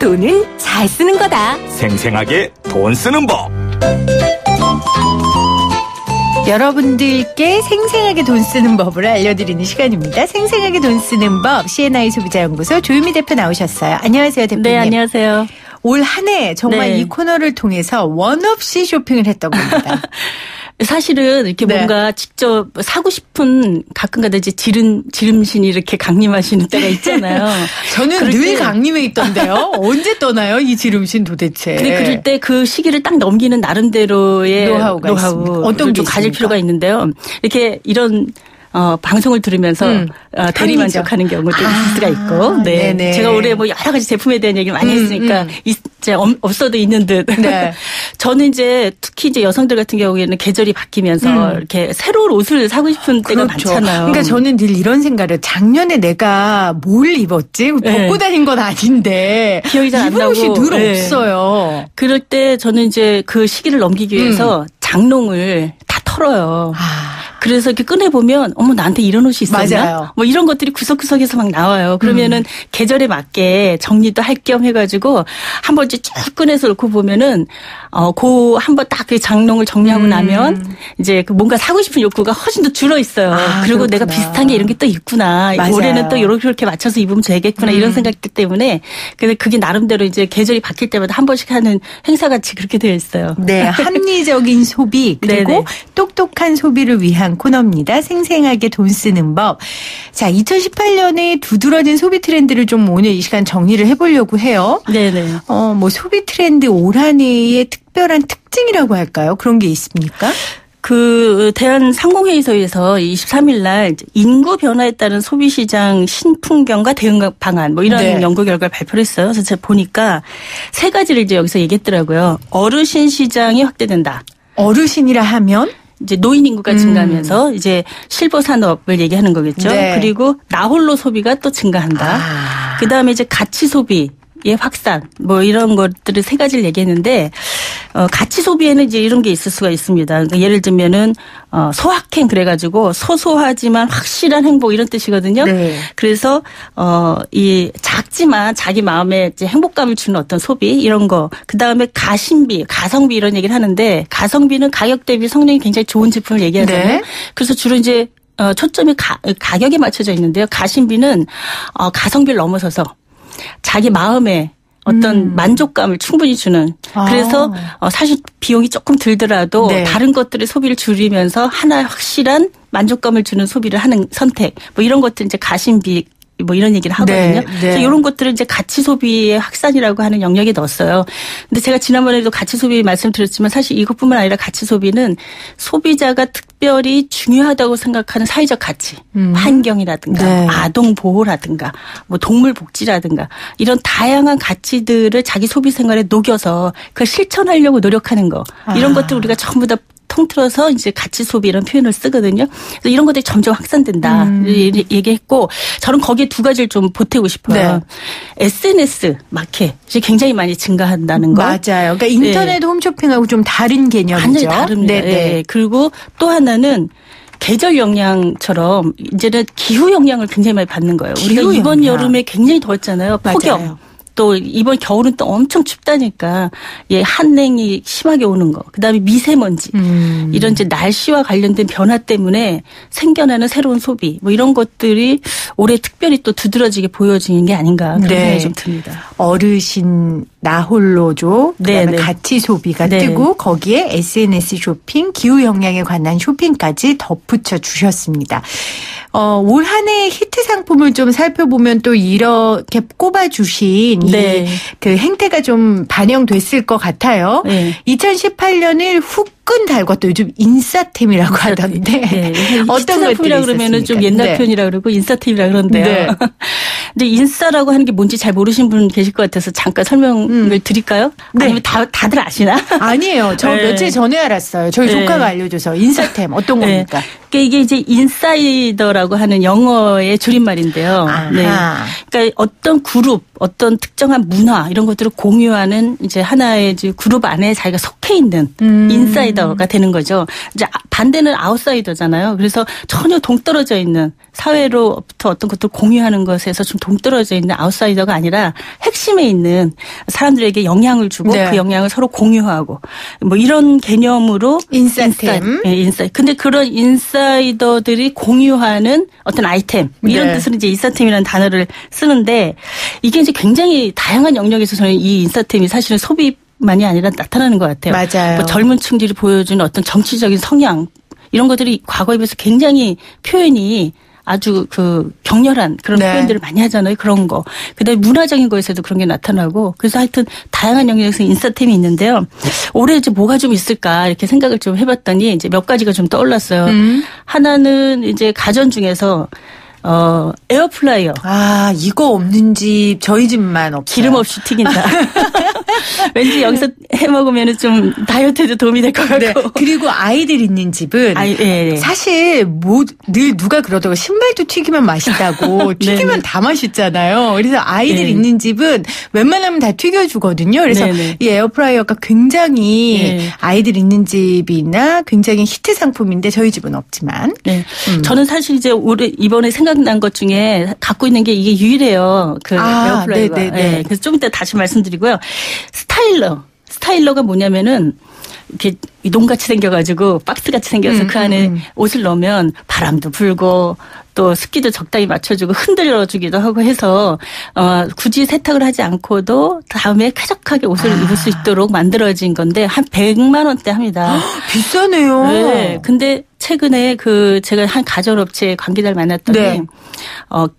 돈은 잘 쓰는 거다. 생생하게 돈 쓰는 법. 여러분들께 생생하게 돈 쓰는 법을 알려드리는 시간입니다. 생생하게 돈 쓰는 법, C&I 소비자연구소 조유미 대표 나오셨어요. 안녕하세요, 대표님. 네, 안녕하세요. 올 한 해 정말 이 코너를 통해서 원 없이 쇼핑을 했던 겁니다. 사실은 이렇게 뭔가 직접 사고 싶은 가끔가다 이제 지름신이 이렇게 강림하시는 때가 있잖아요. 저는 늘 강림해 있던데요. 언제 떠나요, 이 지름신 도대체? 근데 그럴 때 그 시기를 딱 넘기는 나름대로의 노하우가 어떤 좀 가질 필요가 있는데요. 이렇게 이런 방송을 들으면서 대리만족하는 경우도 있을 수가 있고, 네. 네네. 제가 올해 뭐 여러 가지 제품에 대한 얘기를 많이 했으니까 이제 없어도 있는 듯. 네. 저는 이제 특히 이제 여성들 같은 경우에는 계절이 바뀌면서 이렇게 새로운 옷을 사고 싶은 때가 많잖아요. 그러니까 저는 늘 이런 생각을 작년에 내가 뭘 입었지? 벗고 다닌 건 아닌데 기억이 잘 안 나고 입은 옷이 늘 없어요. 그럴 때 저는 이제 그 시기를 넘기기 위해서 장롱을 다 털어요. 그래서 이렇게 꺼내보면 어머 나한테 이런 옷이 있었나? 맞아요. 뭐 이런 것들이 구석구석에서 막 나와요. 그러면은 계절에 맞게 정리도 할 겸 해가지고 한 번씩 쭉 꺼내서 놓고 보면은 그 한 번 딱 그 장롱을 정리하고 나면 이제 그 뭔가 사고 싶은 욕구가 훨씬 더 줄어 있어요. 그리고 그렇구나. 내가 비슷한 게 이런 게 또 있구나. 맞아요. 올해는 또 이렇게 맞춰서 입으면 되겠구나 이런 생각들 때문에 근데 그게 나름대로 이제 계절이 바뀔 때마다 한 번씩 하는 행사같이 그렇게 되어 있어요. 네, 합리적인 소비 그리고 네네. 똑똑한 소비를 위한 코너입니다. 생생하게 돈 쓰는 법. 자, 2018년에 두드러진 소비 트렌드를 좀 오늘 이 시간 정리를 해보려고 해요. 네네. 뭐 소비 트렌드 올 한 해의 특별한 특징이라고 할까요? 그런 게 있습니까? 그 대한상공회의소에서 23일 날 인구 변화에 따른 소비시장 신풍경과 대응 방안 뭐 이런 네. 연구 결과를 발표를 했어요. 그래서 제가 보니까 세 가지를 이제 여기서 얘기했더라고요. 어르신 시장이 확대된다. 어르신이라 하면 이제 노인 인구가 증가하면서 이제 실버 산업을 얘기하는 거겠죠. 네. 그리고 나홀로 소비가 또 증가한다. 그다음에 이제 가치 소비 의 확산 뭐 이런 것들을 세 가지를 얘기했는데 가치 소비에는 이제 이런 게 있을 수가 있습니다. 그러니까 예를 들면은 소확행 그래가지고 소소하지만 확실한 행복 이런 뜻이거든요. 네. 그래서 이 작지만 자기 마음에 이제 행복감을 주는 어떤 소비 이런 거. 그 다음에 가심비, 가성비 이런 얘기를 하는데 가성비는 가격 대비 성능이 굉장히 좋은 제품을 얘기하잖아요. 네. 그래서 주로 이제 초점이 가격에 맞춰져 있는데요. 가심비는 가성비를 넘어서서 자기 마음에 어떤 만족감을 충분히 주는. 그래서 사실 비용이 조금 들더라도 네. 다른 것들의 소비를 줄이면서 하나 확실한 만족감을 주는 소비를 하는 선택. 뭐 이런 것들 이제 가심비 뭐 이런 얘기를 하거든요. 네. 그래서 이런 것들을 이제 가치 소비의 확산이라고 하는 영역에 넣었어요. 근데 제가 지난번에도 가치 소비 말씀드렸지만 사실 이것뿐만 아니라 가치 소비는 소비자가 특별히 중요하다고 생각하는 사회적 가치, 환경이라든가 네. 아동 보호라든가 뭐 동물 복지라든가 이런 다양한 가치들을 자기 소비 생활에 녹여서 그걸 실천하려고 노력하는 거. 이런 것들 우리가 전부 다 통틀어서 이제 가치 소비 이런 표현을 쓰거든요. 그래서 이런 것들이 점점 확산된다 얘기했고 저는 거기에 두 가지를 좀 보태고 싶어요. 네. SNS 마켓이 굉장히 많이 증가한다는 거. 맞아요. 그러니까 인터넷 홈쇼핑하고 좀 다른 개념이죠. 완전히 다릅니다. 네네. 네. 그리고 또 하나는 계절 영향처럼 이제는 기후 영향을 굉장히 많이 받는 거예요. 우리가 이번 여름에 굉장히 더웠잖아요. 폭염. 맞아요. 또 이번 겨울은 또 엄청 춥다니까 한랭이 심하게 오는 거. 그다음에 미세먼지. 이런 이제 날씨와 관련된 변화 때문에 생겨나는 새로운 소비. 뭐 이런 것들이 올해 특별히 또 두드러지게 보여지는 게 아닌가 그런 생각이 좀 듭니다. 어르신 나홀로족, 그다음에 네네. 가치 소비가 네. 뜨고 거기에 SNS 쇼핑, 기후 영향에 관한 쇼핑까지 덧붙여 주셨습니다. 올 한 해의 히트 상품을 좀 살펴보면 또 이렇게 꼽아주신 네. 그 행태가 좀 반영됐을 것 같아요. 네. 2018년을 후끈 달궜던 요즘 인싸템이라고 하던데 네. 어떤 상품이라 것들이 그러면은 좀 있었습니까? 옛날 표현이라 그러고 인싸템이라 그러는데요. 네. 근데 인싸라고 하는 게 뭔지 잘 모르신 분 계실 것 같아서 잠깐 설명을 드릴까요? 네. 아니면 다들 아시나? 아니에요. 저 네. 며칠 전에 알았어요. 저희 네. 조카가 알려줘서 인싸템 어떤 겁니까? 그러니까 이게 이제 인사이더라고 하는 영어의 줄임말인데요. 네. 그러니까 어떤 그룹, 어떤 특정한 문화 이런 것들을 공유하는 이제 하나의 이제 그룹 안에 자기가 속해 있는 인사이더가 되는 거죠. 이제 반대는 아웃사이더잖아요. 그래서 전혀 동떨어져 있는 사회로부터 어떤 것들을 공유하는 것에서 좀 동떨어져 있는 아웃사이더가 아니라 핵심에 있는 사람들에게 영향을 주고 네. 그 영향을 서로 공유하고 뭐 이런 개념으로 인싸템. 인싸. 근데 그런 인사이더들이 공유하는 어떤 아이템 이런 네. 뜻으로 이제 인싸템이라는 단어를 쓰는데 이게 이제 굉장히 다양한 영역에서 저는 이 인싸템이 사실은 소비만이 아니라 나타나는 것 같아요. 맞아요. 뭐 젊은 층들이 보여주는 어떤 정치적인 성향 이런 것들이 과거에 비해서 굉장히 표현이 아주 그 격렬한 그런 네. 표현들을 많이 하잖아요. 그런 거. 그다음에 문화적인 거에서도 그런 게 나타나고 그래서 하여튼 다양한 영역에서 인싸템이 있는데요. 올해 이제 뭐가 좀 있을까 이렇게 생각을 좀 해봤더니 이제 몇 가지가 좀 떠올랐어요. 하나는 이제 가전 중에서 에어프라이어. 아, 이거 없는 집 저희 집만 없어요. 기름 없이 튀긴다. 왠지 여기서 해 먹으면 좀 다이어트에도 도움이 될 것 같고. 네. 그리고 아이들 있는 집은 네. 사실 늘 누가 그러더라고 신발도 튀기면 맛있다고. 튀기면 다 맛있잖아요. 그래서 아이들 네. 있는 집은 웬만하면 다 튀겨주거든요. 그래서 네네. 이 에어프라이어가 굉장히 아이들 있는 집이나 굉장히 히트 상품인데 저희 집은 없지만. 네. 저는 사실 이제 이번에 생각난 것 중에 갖고 있는 게 이게 유일해요. 그 에어프라이어가. 네. 그래서 좀 이따 다시 말씀드리고요. 스타일러가 뭐냐면은 이렇게 농같이 생겨가지고 박스같이 생겨서 그 안에 옷을 넣으면 바람도 불고 또 습기도 적당히 맞춰주고 흔들어주기도 하고 해서 굳이 세탁을 하지 않고도 다음에 쾌적하게 옷을 입을 수 있도록 만들어진 건데 한 100만 원대 합니다. 비싸네요. 네. 근데 최근에 제가 한 가전업체 관계자를 만났더니 네.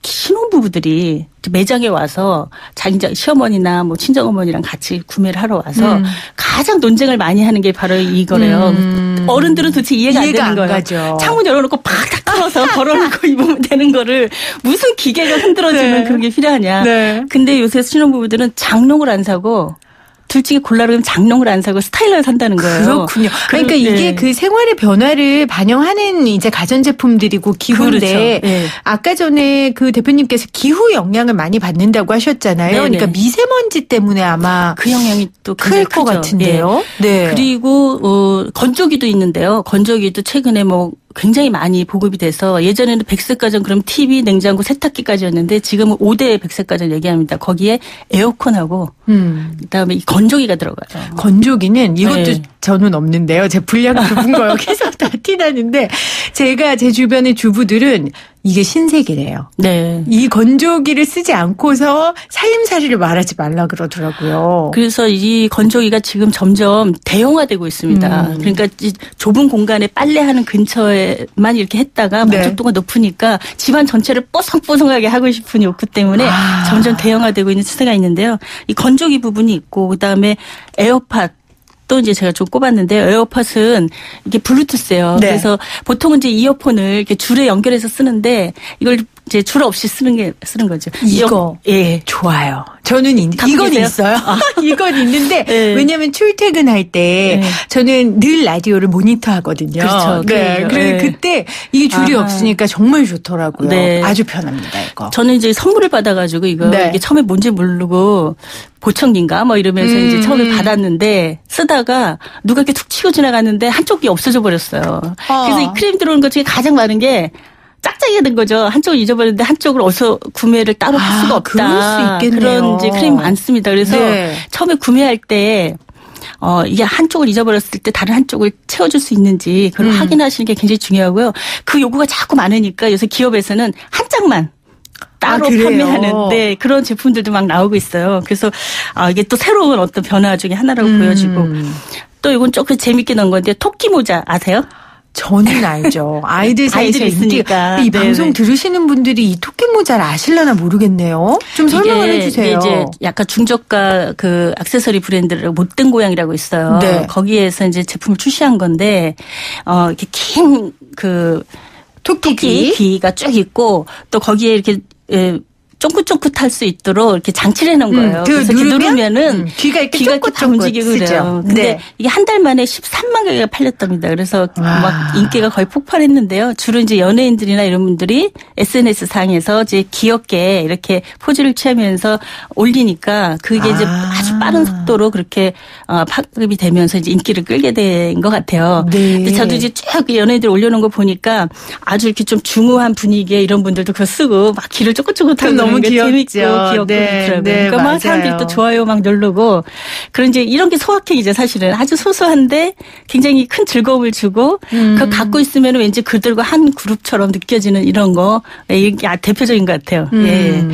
신혼부부들이 매장에 와서 자기 시어머니나 뭐 친정어머니랑 같이 구매를 하러 와서 가장 논쟁을 많이 하는 게 바로 이거래요. 어른들은 도대체 이해가 안 되는 거예요. 가죠. 창문 열어놓고 팍탁 털어서 걸어놓고 입으면 되는 거를 무슨 기계가 흔들어주는 네. 그런 게 필요하냐. 네. 근데 요새 신혼부부들은 장롱을 안 사고 둘 중에 골라면 장롱을 안 사고 스타일러를 산다는 거예요. 그렇군요. 그러니까 이게 그 생활의 변화를 반영하는 이제 가전제품들이고 기후인데 그렇죠. 네. 아까 전에 그 대표님께서 기후 영향을 많이 받는다고 하셨잖아요. 네네. 그러니까 미세먼지 때문에 아마 그 영향이 또 클 것 같은데요. 네. 그리고 건조기도 있는데요. 건조기도 최근에 뭐 굉장히 많이 보급이 돼서 예전에는 백색가전 그럼 TV, 냉장고, 세탁기까지였는데 지금은 5대 백색가전 얘기합니다. 거기에 에어컨하고 그다음에 이 건조기가 들어가요. 건조기는 이것도 저는 없는데요. 제 분량 좁은 거 여기서 다 티나는데 제 주변의 주부들은 이게 신세계래요. 네. 이 건조기를 쓰지 않고서 살림살이를 말하지 말라 그러더라고요. 그래서 이 건조기가 지금 점점 대형화되고 있습니다. 그러니까 이 좁은 공간에 빨래하는 근처에만 이렇게 했다가 만족도가 높으니까 집안 전체를 뽀송뽀송하게 하고 싶은 욕구 때문에 점점 대형화되고 있는 추세가 있는데요. 이 건조기 부분이 있고 그다음에 에어팟 또 이제 제가 좀 꼽았는데요. 에어팟은 이게 블루투스예요. 네. 그래서 보통은 이제 이어폰을 이렇게 줄에 연결해서 쓰는데 이걸 이제 줄 없이 쓰는 거죠. 이거 좋아요. 저는 이건 있어요. 이건 있는데 왜냐하면 출퇴근할 때 저는 늘 라디오를 모니터하거든요. 그렇죠. 네. 그래서 그때 이게 줄이 없으니까 정말 좋더라고요. 네. 아주 편합니다. 이거. 저는 이제 선물을 받아가지고 이게 처음에 뭔지 모르고 보청기인가 뭐 이러면서 이제 처음에 받았는데 쓰다가 누가 이렇게 툭 치고 지나갔는데 한쪽이 없어져 버렸어요. 그래서 이 크림 들어오는 것 중에 가장 많은 게 짝짝이가 된 거죠. 한쪽을 잊어버렸는데 한쪽을 어디서 구매를 따로 할 수가 없다. 그럴 수 있겠네요. 그런 이제 크림 많습니다. 그래서 처음에 구매할 때 이게 한쪽을 잊어버렸을 때 다른 한쪽을 채워줄 수 있는지 그걸 확인하시는 게 굉장히 중요하고요. 그 요구가 자꾸 많으니까 요새 기업에서는 한 짝만 따로 판매하는 그런 제품들도 막 나오고 있어요. 그래서 이게 또 새로운 어떤 변화 중에 하나라고 보여지고 또 이건 조금 재밌게 넣은 건데 토끼 모자 아세요? 저는 알죠. 아이들 사이에서 있으니까. 이 방송 들으시는 분들이 이 토끼 모자를 아실려나 모르겠네요. 좀 설명을 해주세요. 이제 약간 중저가 그 액세서리 브랜드를 못된 고양이라고 있어요. 네. 거기에서 이제 제품을 출시한 건데 이렇게 긴 그 토끼 귀가 쭉 있고 또 거기에 이렇게 쫑긋쫑긋할 수 있도록 이렇게 장치를 해놓은 거예요. 그래서 누르면은 귀가 이렇게 다 움직이고 그래요. 근데 네. 이게 한 달 만에 13만 개가 팔렸답니다. 그래서 막 인기가 거의 폭발했는데요. 주로 이제 연예인들이나 이런 분들이 SNS 상에서 이제 귀엽게 이렇게 포즈를 취하면서 올리니까 그게 이제 아주 빠른 속도로 그렇게 파급이 되면서 이제 인기를 끌게 된 것 같아요. 네. 근데 저도 이제 쭉 연예인들 올려놓은 거 보니까 아주 이렇게 좀 중후한 분위기에 이런 분들도 그거 쓰고 막 귀를 쫑긋쫑긋하고 너무 재밌고 귀엽고 네, 그러더라고요. 네, 그러니까 막 사람들이 또 좋아요 막 누르고 그런 이제 이런 게 소확행이죠 사실은. 아주 소소한데 굉장히 큰 즐거움을 주고 그거 갖고 있으면 왠지 그들과 한 그룹처럼 느껴지는 이런 거 이게 대표적인 것 같아요. 예.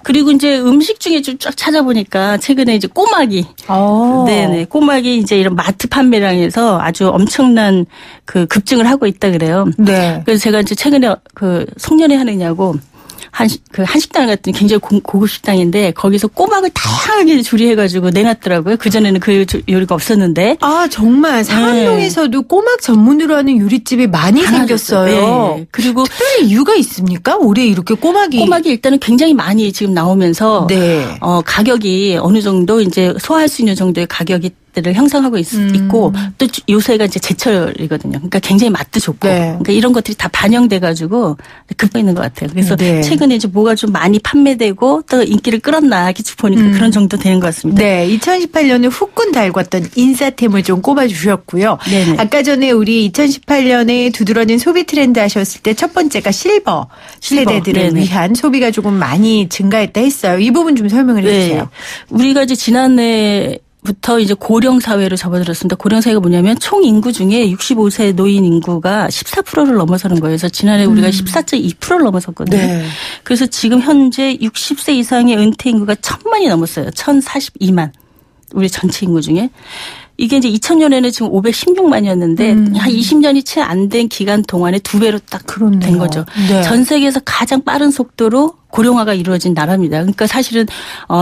그리고 이제 음식 중에 좀 쫙 찾아보니까 최근에 이제 꼬막이 네네 꼬막이 이제 이런 마트 판매량에서 아주 엄청난 그 급증을 하고 있다 그래요. 네. 그래서 제가 이제 최근에 그 송년회 하느냐고 한식당을 갔더니 굉장히 고급 식당인데 거기서 꼬막을 다양하게 조리해가지고 내놨더라고요. 그전에는 그 요리가 없었는데. 아, 정말 상암동에서도 꼬막 전문으로 하는 요리집이 많이 생겼어요. 네. 그리고 특별히 이유가 있습니까? 올해 이렇게 꼬막이 일단은 굉장히 많이 지금 나오면서 네. 가격이 어느 정도 이제 소화할 수 있는 정도의 가격이 를 형성하고 있고 또 요새가 이제 제철이거든요. 그러니까 굉장히 맛도 좋고 네. 그러니까 이런 것들이 다 반영돼가지고 급고 있는 것 같아요. 그래서 네. 최근에 이제 뭐가 좀 많이 판매되고 또 인기를 끌었나 이렇게 보니까 그런 정도 되는 것 같습니다. 네, 2018년에 후끈 달궜던 인싸템을 좀 꼽아주셨고요. 네네. 아까 전에 우리 2018년에 두드러진 소비 트렌드 하셨을 때 첫 번째가 실버 세대들을 네네. 위한 소비가 조금 많이 증가했다 했어요. 이 부분 좀 설명을 해주세요. 우리가 이제 지난해 부터 이제 고령 사회로 접어들었습니다. 고령 사회가 뭐냐면 총 인구 중에 65세 노인 인구가 14%를 넘어서는 거예요. 그래서 지난해 우리가 14.2%를 넘어섰거든요. 네. 그래서 지금 현재 60세 이상의 은퇴 인구가 1,000만이 넘었어요. 1,042만. 우리 전체 인구 중에. 이게 이제 2000년에는 지금 516만이었는데 한 20년이 채 안 된 기간 동안에 2배로 딱 된 거죠. 네. 전 세계에서 가장 빠른 속도로 고령화가 이루어진 나라입니다. 그러니까 사실은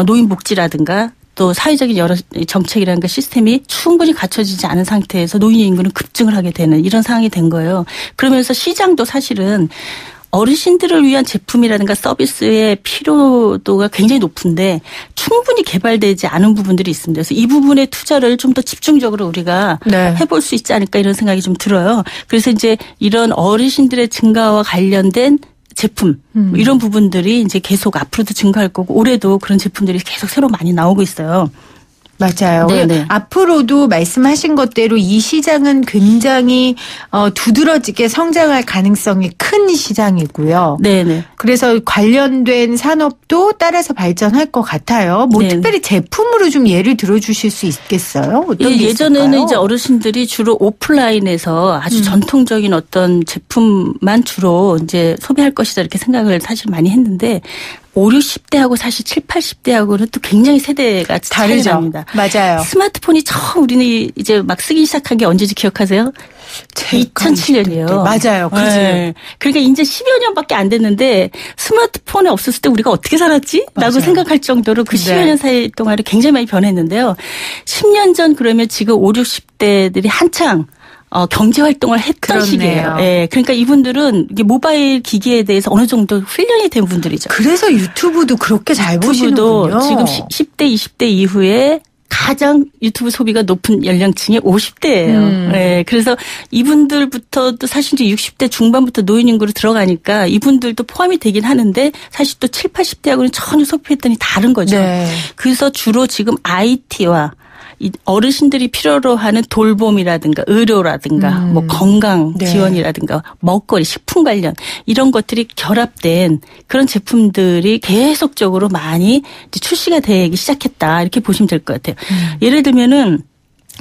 노인 복지라든가 또 사회적인 여러 정책이라는 그 시스템이 충분히 갖춰지지 않은 상태에서 노인의 인구는 급증을 하게 되는 이런 상황이 된 거예요. 그러면서 시장도 사실은 어르신들을 위한 제품이라든가 서비스의 필요도가 굉장히 높은데 충분히 개발되지 않은 부분들이 있습니다. 그래서 이 부분의 투자를 좀 더 집중적으로 우리가 네. 해볼 수 있지 않을까 이런 생각이 좀 들어요. 그래서 이제 이런 어르신들의 증가와 관련된 제품 이런 부분들이 이제 계속 앞으로도 증가할 거고 올해도 그런 제품들이 계속 새로 많이 나오고 있어요. 맞아요. 네네. 앞으로도 말씀하신 것대로 이 시장은 굉장히 두드러지게 성장할 가능성이 큰 시장이고요. 네네. 그래서 관련된 산업도 따라서 발전할 것 같아요. 뭐 네네. 특별히 제품으로 좀 예를 들어주실 수 있겠어요? 어떤 게 예전에는 있을까요? 이제 어르신들이 주로 오프라인에서 아주 전통적인 어떤 제품만 주로 이제 소비할 것이다 이렇게 생각을 사실 많이 했는데 5, 60대하고 사실 7, 80대하고는 또 굉장히 세대가 차이가 다르죠. 납니다. 맞아요. 스마트폰이 처음 우리는 이제 막 쓰기 시작한 게 언제인지 기억하세요? 2007년이에요. 맞아요. 그죠. 네. 그러니까 이제 10여 년밖에 안 됐는데 스마트폰이 없었을 때 우리가 어떻게 살았지? 라고 맞아요. 생각할 정도로 그 10여 년 사이 동안에 굉장히 많이 변했는데요. 10년 전 그러면 지금 5, 60대들이 한창 경제 활동을 했던 그렇네요. 시기예요. 예. 그러니까 이분들은 이게 모바일 기기에 대해서 어느 정도 훈련이 된 분들이죠. 그래서 유튜브도 그렇게 잘 보시는군요. 지금 10대, 20대 이후에 가장 유튜브 소비가 높은 연령층이 50대예요. 네, 그래서 이분들부터도 사실 이제 60대 중반부터 노인 인구로 들어가니까 이분들도 포함이 되긴 하는데 사실 또 7, 80대하고는 전혀 소비 패턴이 다른 거죠. 네. 그래서 주로 지금 IT와 이 어르신들이 필요로 하는 돌봄이라든가 의료라든가 뭐 건강 지원이라든가 먹거리 식품 관련 이런 것들이 결합된 그런 제품들이 계속적으로 많이 이제 출시가 되기 시작했다 이렇게 보시면 될 것 같아요. 예를 들면은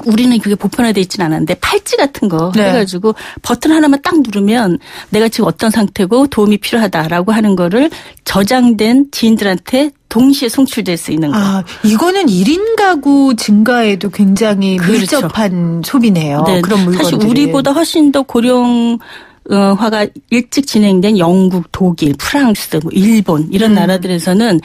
우리는 그게 보편화되어 있지는 않았는데 팔찌 같은 거 해가지고 버튼 하나만 딱 누르면 내가 지금 어떤 상태고 도움이 필요하다라고 하는 거를 저장된 지인들한테 동시에 송출될 수 있는 거. 아, 이거는 1인 가구 증가에도 굉장히 밀접한 소비네요. 네. 그런 물건들이. 사실 우리보다 훨씬 더 고령화가 일찍 진행된 영국, 독일, 프랑스, 뭐 일본 이런 나라들에서는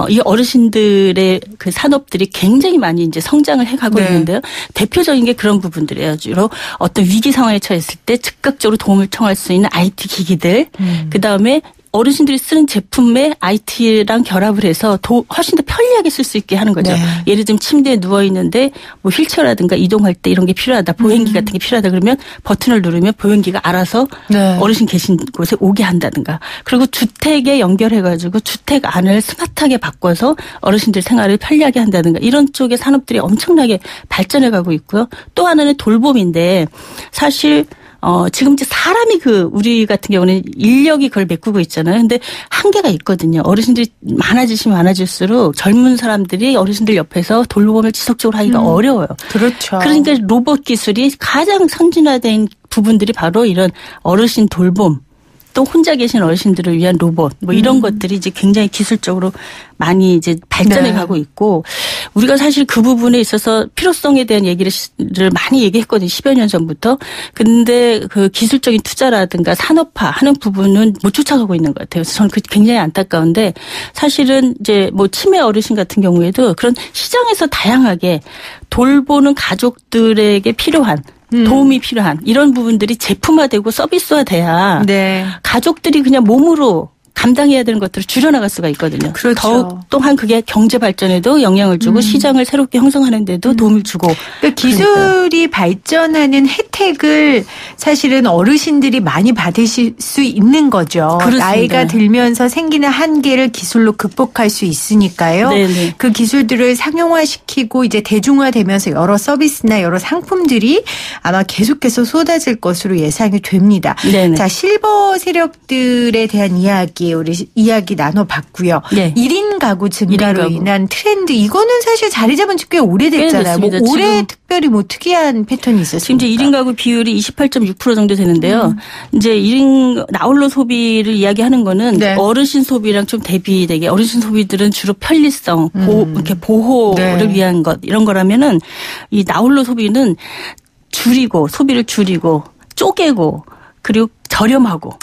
이 어르신들의 그 산업들이 굉장히 많이 이제 성장을 해가고 있는데요. 대표적인 게 그런 부분들이에요. 주로 어떤 위기 상황에 처했을 때 즉각적으로 도움을 청할 수 있는 IT 기기들, 그 다음에 어르신들이 쓰는 제품에 IT랑 결합을 해서 훨씬 더 편리하게 쓸 수 있게 하는 거죠. 네. 예를 들면 침대에 누워 있는데 뭐 휠체어라든가 이동할 때 이런 게 필요하다. 보행기 같은 게 필요하다 그러면 버튼을 누르면 보행기가 알아서 네. 어르신 계신 곳에 오게 한다든가. 그리고 주택에 연결해가지고 주택 안을 스마트하게 바꿔서 어르신들 생활을 편리하게 한다든가 이런 쪽의 산업들이 엄청나게 발전해가고 있고요. 또 하나는 돌봄인데 사실 지금 이제 사람이 우리 같은 경우는 인력이 그걸 메꾸고 있잖아요. 근데 한계가 있거든요. 어르신들이 많아지시면 많아질수록 젊은 사람들이 어르신들 옆에서 돌봄을 지속적으로 하기가 어려워요. 그렇죠. 그러니까 로봇 기술이 가장 선진화된 부분들이 바로 이런 어르신 돌봄. 또 혼자 계신 어르신들을 위한 로봇 뭐 이런 것들이 이제 굉장히 기술적으로 많이 이제 발전해 네. 가고 있고 우리가 사실 그 부분에 있어서 필요성에 대한 얘기를 많이 얘기했거든요. 10여 년 전부터. 근데 그 기술적인 투자라든가 산업화하는 부분은 못 쫓아가고 있는 것 같아요. 그래서 저는 그게 굉장히 안타까운데 사실은 이제 뭐 치매 어르신 같은 경우에도 그런 시장에서 다양하게 돌보는 가족들에게 필요한 도움이 필요한 이런 부분들이 제품화되고 서비스화돼야 네. 가족들이 그냥 몸으로 감당해야 되는 것들을 줄여나갈 수가 있거든요. 그렇죠. 더욱 또한 그게 경제 발전에도 영향을 주고 시장을 새롭게 형성하는 데도 도움을 주고. 그러니까 기술이 발전하는 혜택을 사실은 어르신들이 많이 받으실 수 있는 거죠. 그렇습니다. 나이가 들면서 생기는 한계를 기술로 극복할 수 있으니까요. 네네. 그 기술들을 상용화시키고 이제 대중화되면서 여러 서비스나 여러 상품들이 아마 계속해서 쏟아질 것으로 예상이 됩니다. 네네. 자, 실버 세력들에 대한 우리 이야기 나눠봤고요. 네. 1인 가구 증가로 1인 가구. 인한 트렌드 이거는 사실 자리 잡은 지 꽤 오래됐잖아요. 뭐 됐습니다. 올해 지금 특별히 뭐 특이한 패턴이 있었습니다. 지금 이제 1인 가구 비율이 28.6% 정도 되는데요. 이제 1인 나홀로 소비를 이야기하는 거는 네. 어르신 소비랑 좀 대비되게 어르신 소비들은 주로 편리성, 이렇게 보호를 네. 위한 것 이런 거라면은 이 나홀로 소비는 소비를 줄이고 쪼개고 그리고 저렴하고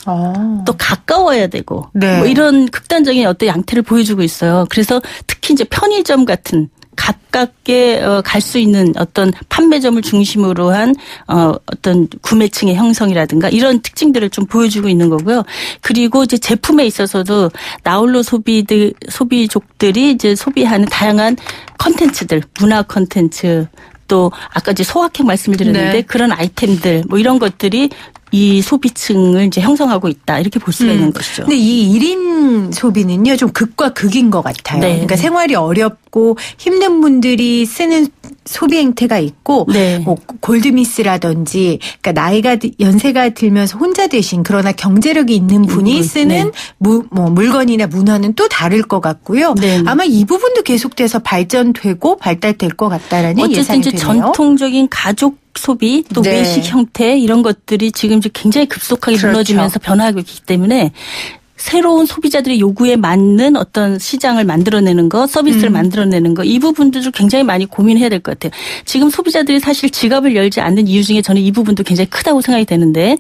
또 가까워야 되고 네. 뭐 이런 극단적인 어떤 양태를 보여주고 있어요. 그래서 특히 이제 편의점 같은 가깝게 갈 수 있는 어떤 판매점을 중심으로 한 어떤 구매층의 형성이라든가 이런 특징들을 좀 보여주고 있는 거고요. 그리고 이제 제품에 있어서도 나홀로 소비족들이 이제 소비하는 다양한 컨텐츠들, 문화 컨텐츠 또 아까 이제 소확행 말씀을 드렸는데 네. 그런 아이템들 뭐 이런 것들이 이 소비층을 이제 형성하고 있다 이렇게 볼 수가 있는 것이죠. 근데 이 1인 소비는요 좀 극과 극인 것 같아요. 네. 그러니까 생활이 어렵고 힘든 분들이 쓰는 소비 행태가 있고 네. 뭐 골드미스라든지 그러니까 연세가 들면서 혼자 되신 그러나 경제력이 있는 분이 쓰는 물건이나 문화는 또 다를 것 같고요. 네. 아마 이 부분도 계속돼서 발전되고 발달될 것 같다라는 어쨌든 예상이 이제 되네요. 전통적인 가족 소비 또 네. 외식 형태 이런 것들이 지금 이제 굉장히 급속하게 그렇죠. 무너지면서 변화하고 있기 때문에 새로운 소비자들의 요구에 맞는 어떤 시장을 만들어내는 거, 서비스를 만들어내는 거, 이 부분들을 굉장히 많이 고민해야 될 것 같아요. 지금 소비자들이 사실 지갑을 열지 않는 이유 중에 저는 이 부분도 굉장히 크다고 생각이 되는데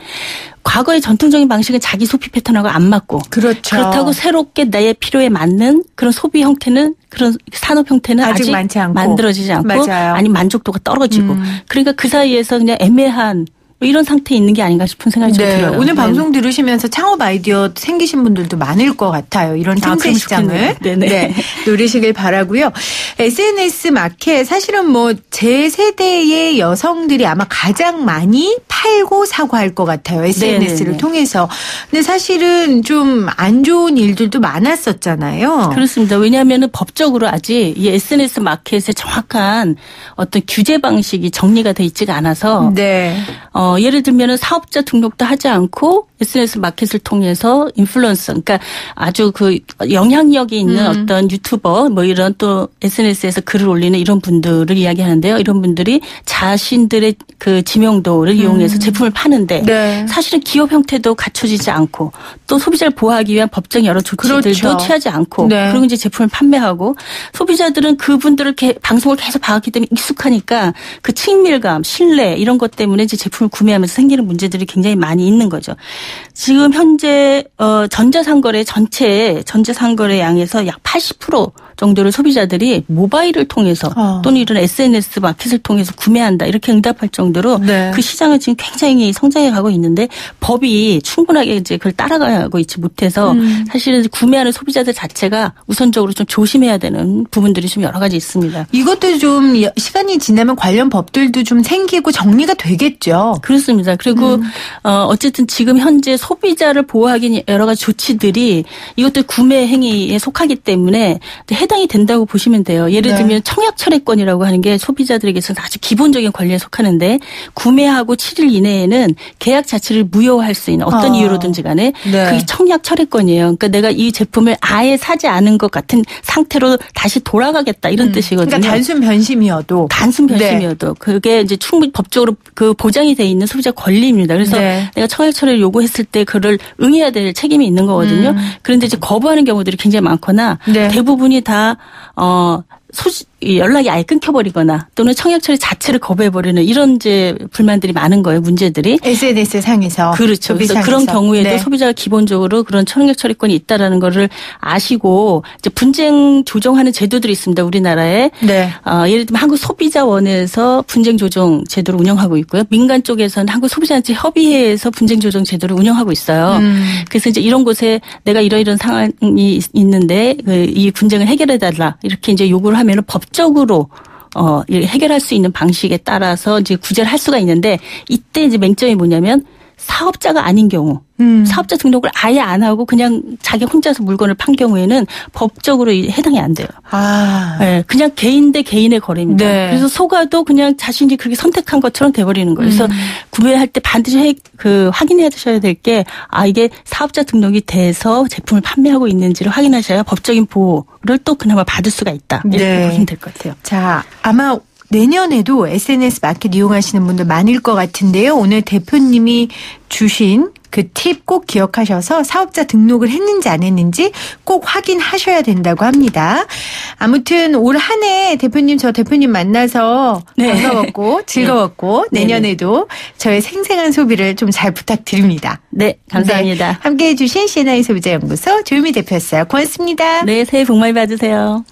과거의 전통적인 방식은 자기 소비 패턴하고 안 맞고 그렇죠. 그렇다고 새롭게 내 필요에 맞는 그런 소비 형태는 그런 산업 형태는 아직 많지 않고. 만들어지지 않고 맞아요. 아니 만족도가 떨어지고 그러니까 그 사이에서 그냥 애매한 뭐 이런 상태에 있는 게 아닌가 싶은 생각이 좀 들어요. 오늘 네. 방송 들으시면서 창업 아이디어 생기신 분들도 많을 것 같아요. 이런 틈새 그럼 시장을 좋겠네요. 네네. 노리시길 바라고요. SNS 마켓 사실은 뭐 제 세대의 여성들이 아마 가장 많이 팔고 사고 할 것 같아요. SNS를 네네네. 통해서. 근데 사실은 좀 안 좋은 일들도 많았었잖아요. 그렇습니다. 왜냐하면 법적으로 아직 이 SNS 마켓의 정확한 어떤 규제 방식이 정리가 돼 있지가 않아서 네. 예를 들면 사업자 등록도 하지 않고 SNS 마켓을 통해서 인플루언서, 그러니까 아주 그 영향력이 있는 어떤 유튜버 뭐 이런 또 SNS에서 글을 올리는 이런 분들을 이야기하는데요. 이런 분들이 자신들의 그 지명도를 이용해서 제품을 파는데 네. 사실은 기업 형태도 갖춰지지 않고 또 소비자를 보호하기 위한 법적 여러 조치들도 그렇죠. 취하지 않고 네. 그리고 이제 제품을 판매하고 소비자들은 그분들을 방송을 계속 봐왔기 때문에 익숙하니까 그 친밀감, 신뢰 이런 것 때문에 이제 제품을 구매하면서 생기는 문제들이 굉장히 많이 있는 거죠. 지금 현재 전자상거래 전체 전자상거래 양에서 약 80% 정도로 소비자들이 모바일을 통해서 또는 이런 SNS 마켓을 통해서 구매한다 이렇게 응답할 정도로 네. 그 시장은 지금 굉장히 성장해 가고 있는데 법이 충분하게 이제 그걸 따라가고 있지 못해서 사실은 구매하는 소비자들 자체가 우선적으로 좀 조심해야 되는 부분들이 좀 여러 가지 있습니다. 이것도 좀 시간이 지나면 관련 법들도 좀 생기고 정리가 되겠죠. 그렇습니다. 그리고 어쨌든 지금 현재 소비자를 보호하기 여러 가지 조치들이 이것도 구매 행위에 속하기 때문에 해당이 된다고 보시면 돼요. 예를 들면 청약 철회권이라고 하는 게 소비자들에게서는 아주 기본적인 권리에 속하는데 구매하고 7일 이내에는 계약 자체를 무효할 수 있는 어떤 이유로든지 간에 그게 청약 철회권이에요. 그러니까 내가 이 제품을 아예 사지 않은 것 같은 상태로 다시 돌아가겠다 이런 뜻이거든요. 그러니까 단순 변심이어도. 그게 이제 충분히 법적으로 그 보장이 돼 있는 소비자 권리입니다. 그래서 내가 청약 철회를 요구했을 때 그를 응해야 될 책임이 있는 거거든요. 그런데 이제 거부하는 경우들이 굉장히 많거나 대부분이 다 연락이 아예 끊겨버리거나 또는 청약 처리 자체를 거부해버리는 이런 이제 불만들이 많은 거예요. 문제들이. SNS 상에서. 그렇죠. 그래서 그런 경우에도 소비자가 기본적으로 그런 청약 처리권이 있다라는 거를 아시고 이제 분쟁 조정하는 제도들이 있습니다. 우리나라에. 예를 들면 한국소비자원에서 분쟁 조정 제도를 운영하고 있고요. 민간 쪽에서는 한국소비자단체 협의회에서 분쟁 조정 제도를 운영하고 있어요. 그래서 이제 이런 곳에 내가 이런 상황이 있는데 이 분쟁을 해결해달라 이렇게 이제 요구를 하면은 법적으로 해결할 수 있는 방식에 따라서 이제 구제를 할 수가 있는데 이때 이제 맹점이 뭐냐면 사업자가 아닌 경우 사업자 등록을 아예 안 하고 그냥 자기 혼자서 물건을 판 경우에는 법적으로 해당이 안 돼요. 네, 그냥 개인 대 개인의 거래입니다. 그래서 속아도 그냥 자신이 그렇게 선택한 것처럼 돼버리는 거예요. 그래서 구매할 때 반드시 확인해 주셔야 될 게 이게 사업자 등록이 돼서 제품을 판매하고 있는지를 확인하셔야 법적인 보호를 또 그나마 받을 수가 있다. 이렇게 보시면 될 것 같아요. 자, 아마 내년에도 SNS 마켓 이용하시는 분들 많을 것 같은데요. 오늘 대표님이 주신 그 팁 꼭 기억하셔서 사업자 등록을 했는지 안 했는지 꼭 확인하셔야 된다고 합니다. 아무튼 올 한 해 저 대표님 만나서 반가웠고 즐거웠고 내년에도 저의 생생한 소비를 좀 잘 부탁드립니다. 네, 감사합니다. 함께해 주신 C&I 소비자연구소 조유미 대표였어요. 고맙습니다. 네, 새해 복 많이 받으세요.